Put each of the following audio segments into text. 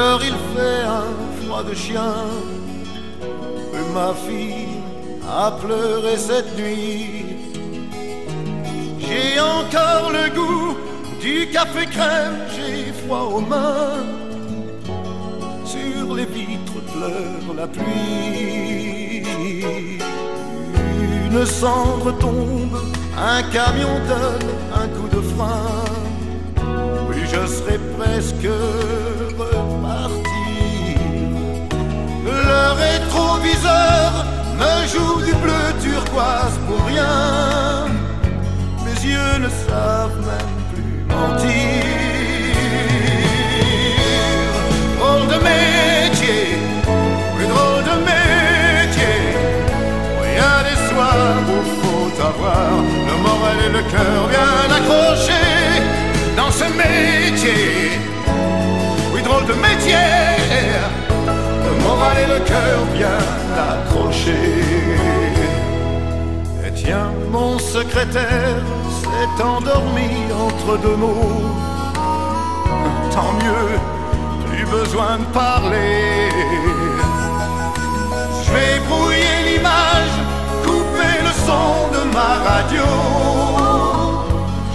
dehors il fait un froid de chien. Et ma fille a pleuré cette nuit. J'ai encore le goût du café crème, j'ai froid aux mains. Sur les vitres pleure la pluie. Une cendre tombe, un camion donne un coup de frein. Oui, je serais presque reparti. Le rétroviseur me joue du bleu turquoise pour rien. Mes yeux ne savent même plus mentir. Drôle de métier, oui, drôle de métier. Il y a des soirs où faut avoir le moral et le cœur bien accrochés dans ce métier. Oui, drôle de métier. Le moral et le cœur bien accrochés. Et tiens, mon secrétaire s'est endormi entre deux mots. Tant mieux, plus besoin de parler. Je vais brouiller l'image, couper le son de ma radio.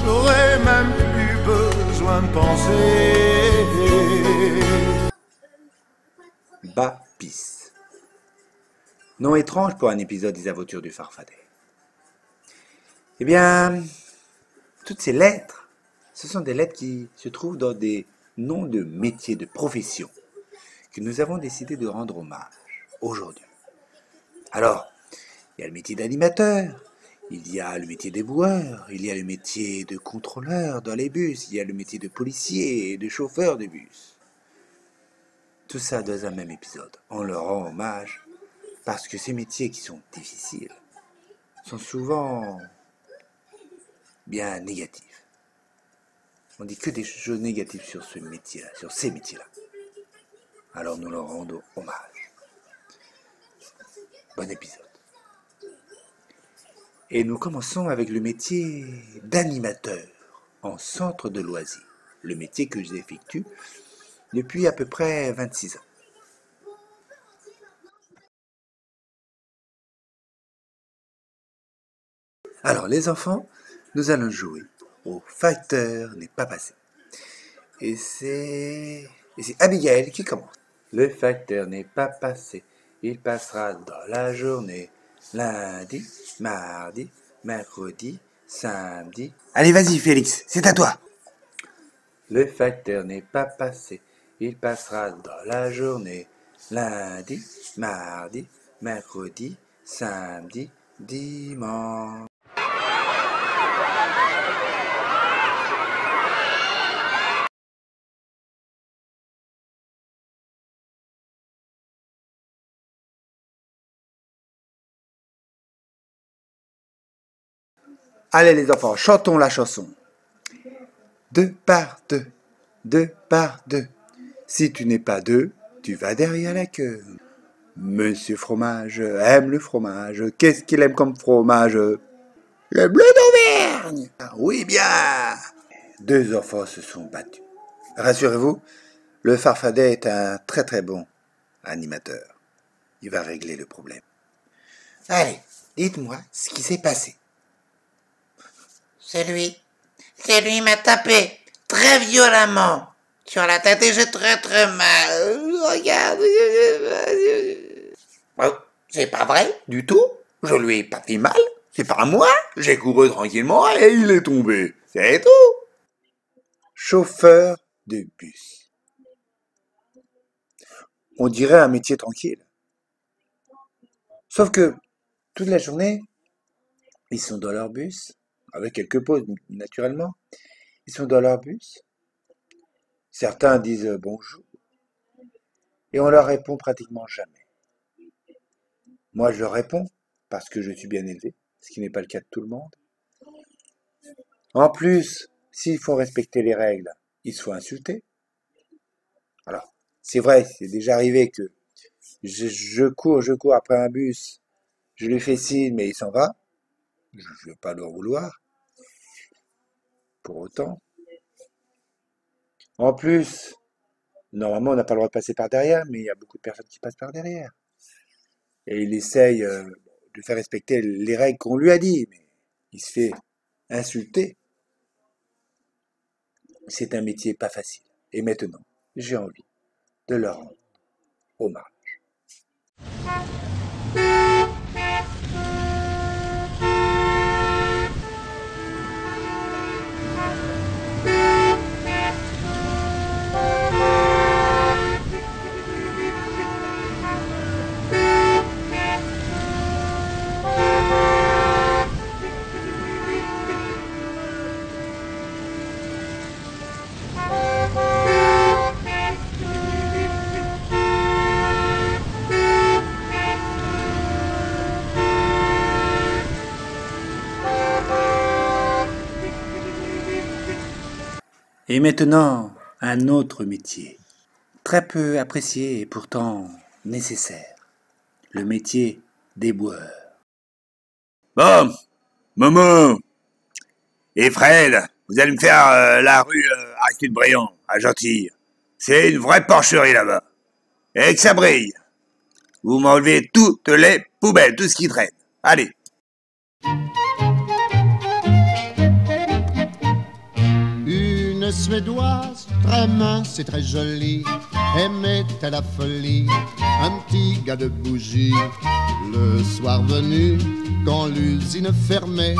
J'aurais même plus besoin de penser. Bapis. Nom étrange pour un épisode des aventures du Farfadet. Eh bien, toutes ces lettres, ce sont des lettres qui se trouvent dans des noms de métiers, de professions, que nous avons décidé de rendre hommage aujourd'hui. Alors, il y a le métier d'animateur, il y a le métier d'éboueur, il y a le métier de contrôleur dans les bus, il y a le métier de policier et de chauffeur de bus. Tout ça dans un même épisode. On leur rend hommage parce que ces métiers qui sont difficiles sont souvent bien négatifs. On dit que des choses négatives sur ce métier-là, sur ces métiers-là. Alors nous leur rendons hommage. Bon épisode. Et nous commençons avec le métier d'animateur en centre de loisirs. Le métier que j'effectue depuis à peu près 26 ans. Alors les enfants, nous allons jouer au facteur n'est pas passé. Et c'est Abigail qui commence. Le facteur n'est pas passé, il passera dans la journée. Lundi, mardi, mercredi, samedi. Allez, vas-y Félix, c'est à toi. Le facteur n'est pas passé, il passera dans la journée. Lundi, mardi, mercredi, samedi, dimanche. Allez les enfants, chantons la chanson. Deux par deux, deux par deux. Si tu n'es pas deux, tu vas derrière la queue. Monsieur Fromage aime le fromage. Qu'est-ce qu'il aime comme fromage? Le bleu d'Auvergne. Oui bien. Deux enfants se sont battus. Rassurez-vous, le Farfadet est un très très bon animateur. Il va régler le problème. Allez, dites-moi ce qui s'est passé. C'est lui m'a tapé très violemment sur la tête et j'ai très très mal. Regarde. Oh, c'est pas vrai du tout. Je lui ai pas fait mal. C'est pas moi. J'ai couru tranquillement et il est tombé. C'est tout. Chauffeur de bus. On dirait un métier tranquille. Sauf que toute la journée, ils sont dans leur bus, avec quelques pauses naturellement. Ils sont dans leur bus. Certains disent bonjour. Et on leur répond pratiquement jamais. Moi, je leur réponds parce que je suis bien élevé, ce qui n'est pas le cas de tout le monde. En plus, s'il faut respecter les règles, ils se font insulter. Alors, c'est vrai, c'est déjà arrivé que je cours après un bus, je lui fais signe, mais il s'en va. Je ne vais pas leur vouloir. Pour autant. En plus, Normalement, on n'a pas le droit de passer par derrière, mais il y a beaucoup de personnes qui passent par derrière. Et il essaye de faire respecter les règles qu'on lui a dit, mais il se fait insulter. C'est un métier pas facile. Et maintenant, j'ai envie de leur rendre hommage. Et maintenant, un autre métier, très peu apprécié et pourtant nécessaire, le métier d'éboueur. Bon, Momo et Fred, vous allez me faire la rue Aristide Briand, à Gentilly. C'est une vraie porcherie là-bas. Et que ça brille. Vous m'enlevez toutes les poubelles, tout ce qui traîne. Allez. Une Suédoise, très mince et très jolie, aimait à la folie un petit gars de bougie. Le soir venu, quand l'usine fermait,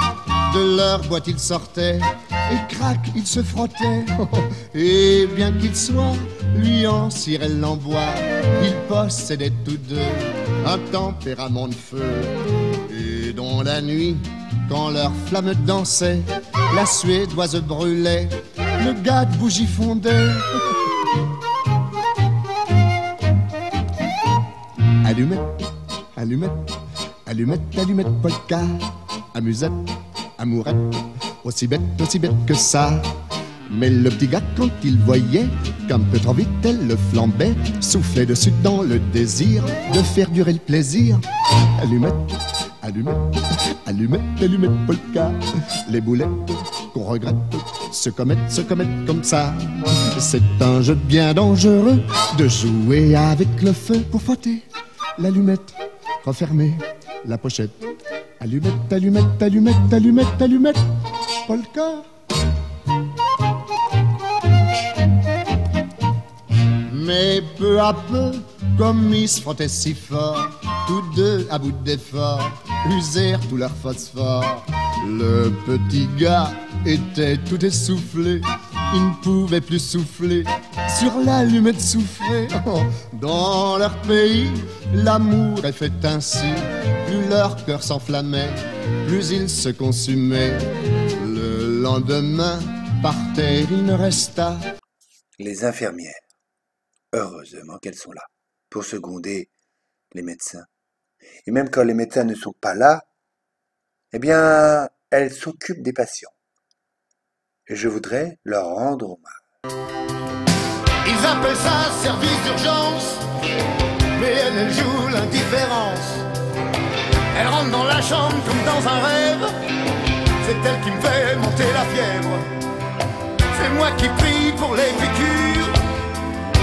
de leur boîte ils sortaient et crac, ils se frottaient. Et bien qu'ils soient, lui en cirait l'embois, ils possédaient tous deux un tempérament de feu. Et dans la nuit, quand leur flamme dansait, la Suédoise brûlait, le gars de bougie fondait. Allumette, allumette, allumette, allumette, polka, amusette, amourette, aussi bête que ça. Mais le petit gars, quand il voyait qu'un peu trop vite elle le flambait, soufflait dessus dans le désir de faire durer le plaisir. Allumette, allumette, allumette, allumette, polka, les boulettes qu'on regrette se commettent comme ça. C'est un jeu bien dangereux de jouer avec le feu pour frotter l'allumette, refermer la pochette. Allumette, allumette, allumette, allumette, allumette, polka. Mais peu à peu, comme ils se frottaient si fort, tous deux à bout d'effort, usèrent tout leur phosphore. Le petit gars était tout essoufflé, il ne pouvait plus souffler sur l'allumette soufflée. Oh, dans leur pays, l'amour est fait ainsi, plus leur cœur s'enflammait, plus ils se consumaient. Le lendemain, par terre, il ne resta. Les infirmières, heureusement qu'elles sont là, pour seconder les médecins. Et même quand les médecins ne sont pas là, eh bien, elles s'occupent des patients. Et je voudrais leur rendre hommage. Ils appellent ça service d'urgence, mais elle joue l'indifférence. Elle rentre dans la chambre comme dans un rêve, c'est elle qui me fait monter la fièvre. C'est moi qui prie pour les piqûres,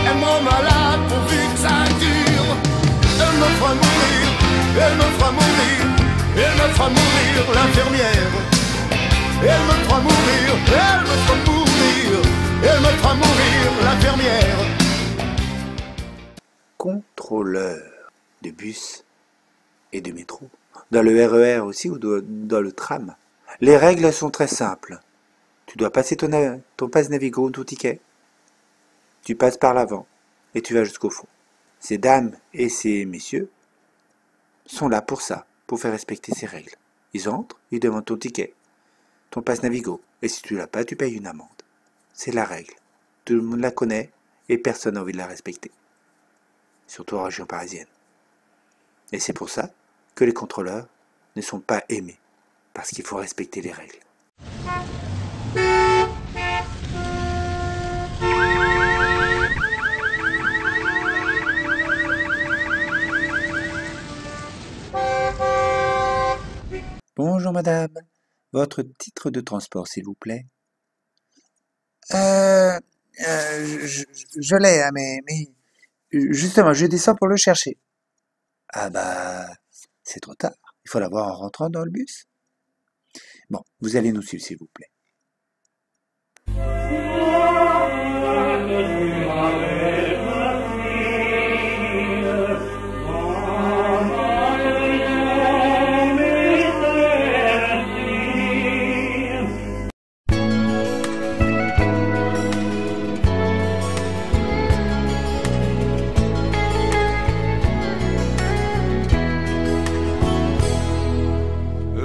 elle me rend malade pourvu que ça dure. Elle me fera mourir, elle me fera mourir, elle me fera mourir, l'infirmière. Elle me fera mourir, elle me fera mourir, elle me fera mourir, l'infirmière. Contrôleur de bus et de métro, dans le RER aussi ou dans le tram. Les règles sont très simples. Tu dois passer ton passe Navigo, ton ticket. Tu passes par l'avant et tu vas jusqu'au fond. Ces dames et ces messieurs sont là pour ça, pour faire respecter ces règles. Ils entrent, ils demandent ton ticket, ton passe Navigo, et si tu l'as pas, tu payes une amende. C'est la règle. Tout le monde la connaît et personne n'a envie de la respecter. Surtout en région parisienne. Et c'est pour ça que les contrôleurs ne sont pas aimés, parce qu'il faut respecter les règles. Bonjour madame, votre titre de transport s'il vous plaît. Je l'ai, hein, mais justement, je descends pour le chercher. Ah bah, c'est trop tard. Il faut l'avoir en rentrant dans le bus. Bon, vous allez nous suivre, s'il vous plaît.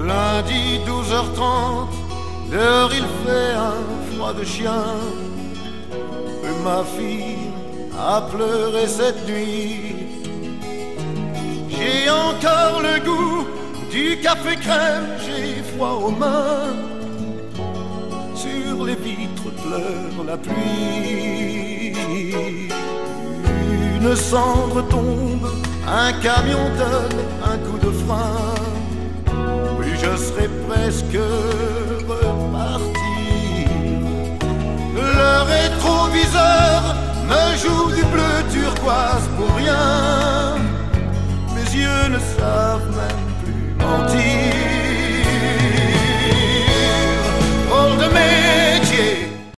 Lundi 12h30, dehors il fait un froid de chien. Et ma fille a pleuré cette nuit. J'ai encore le goût du café crème, j'ai froid aux mains. Sur les vitres pleure la pluie. Une cendre tombe, un camion donne un coup de frein. Oui, je serais presque reparti. Le rétroviseur me joue du bleu turquoise